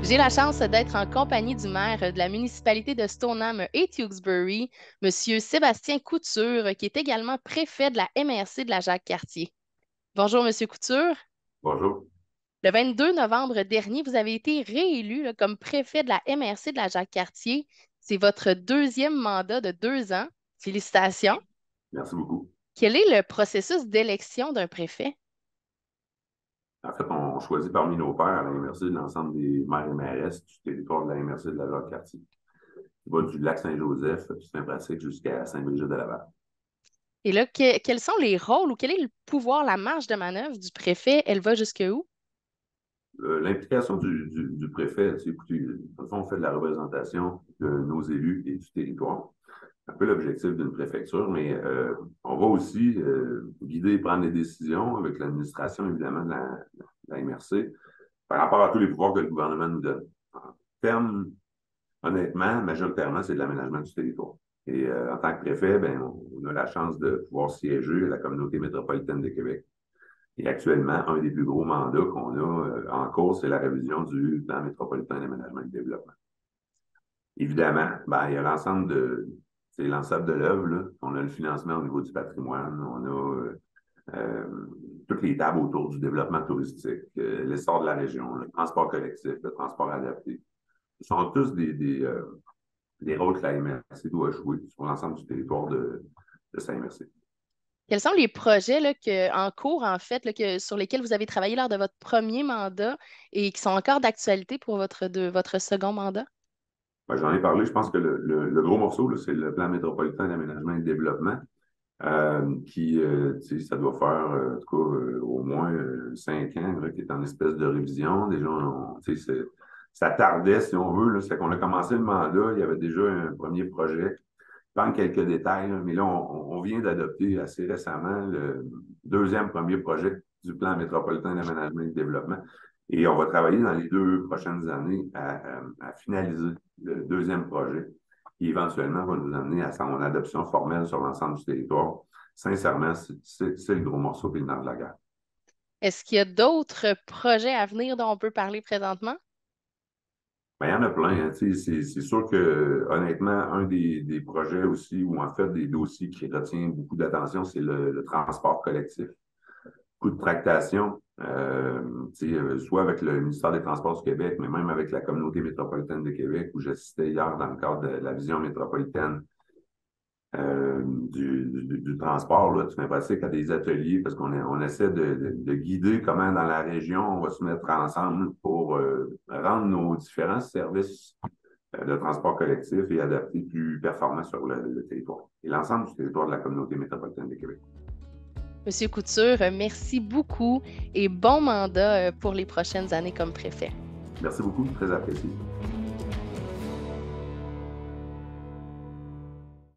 J'ai la chance d'être en compagnie du maire de la municipalité de Stoneham et Tewksbury, M. Sébastien Couture, qui est également préfet de la MRC de la Jacques-Cartier. Bonjour, M. Couture. Bonjour. Le 22 novembre dernier, vous avez été réélu comme préfet de la MRC de la Jacques-Cartier. C'est votre deuxième mandat de 2 ans. Félicitations. Merci beaucoup. Quel est le processus d'élection d'un préfet? En fait, on choisit parmi nos pairs à la MRC l'ensemble des maires et mairesses du territoire de la MRC de la Jacques-Cartier, qui va du lac Saint-Joseph, puis Saint-Pratique, jusqu'à Saint-Brigitte-de-Laval. Et là, quels sont les rôles ou quel est le pouvoir, la marge de manœuvre du préfet? Elle va jusqu'où? L'implication du préfet, c'est, écoutez, dans le fond, on fait de la représentation de nos élus et du territoire. Un peu l'objectif d'une préfecture, mais on va aussi guider et prendre des décisions avec l'administration, évidemment, de la MRC par rapport à tous les pouvoirs que le gouvernement nous donne. En termes Honnêtement, majoritairement, c'est de l'aménagement du territoire. Et en tant que préfet, ben, on a la chance de pouvoir siéger à la communauté métropolitaine de Québec. Et actuellement, un des plus gros mandats qu'on a en cours, c'est la révision du plan métropolitain d'aménagement et de développement. Évidemment, ben, il y a c'est l'ensemble de l'œuvre, là. On a le financement au niveau du patrimoine, on a toutes les tables autour du développement touristique, l'essor de la région, le transport collectif, le transport adapté. Ce sont tous des rôles que la MRC doit jouer sur l'ensemble du territoire de Saint-Merci. Quels sont les projets là, en cours, en fait, là, sur lesquels vous avez travaillé lors de votre premier mandat et qui sont encore d'actualité pour votre second mandat? Ben, j'en ai parlé, je pense que le gros morceau, là, c'est le plan métropolitain d'aménagement et de développement, tu sais, ça doit faire, en tout cas, au moins 5 ans, là, qui est en espèce de révision. Déjà, tu sais, ça tardait, si on veut. Là, c'est qu'on a commencé le mandat, il y avait déjà un premier projet. Pas quelques détails, là, mais là, on vient d'adopter assez récemment le deuxième premier projet du plan métropolitain d'aménagement et de développement. Et on va travailler dans les 2 prochaines années à finaliser le deuxième projet qui éventuellement va nous amener à son adoption formelle sur l'ensemble du territoire. Sincèrement, c'est le gros morceau puis le nerf de la guerre. Est-ce qu'il y a d'autres projets à venir dont on peut parler présentement? Ben, il y en a plein. Hein. C'est sûr que, honnêtement, un des projets aussi, ou en fait des dossiers qui retient beaucoup d'attention, c'est le transport collectif. Beaucoup de tractation, soit avec le ministère des Transports du Québec, mais même avec la communauté métropolitaine de Québec, où j'assistais hier dans le cadre de la vision métropolitaine du transport, là, tout pratique à des ateliers, parce qu'on essaie de guider comment dans la région on va se mettre ensemble pour rendre nos différents services de transport collectif et adaptés plus performants sur le territoire et l'ensemble du territoire de la communauté métropolitaine de Québec. Monsieur Couture, merci beaucoup et bon mandat pour les prochaines années comme préfet. Merci beaucoup, très apprécié.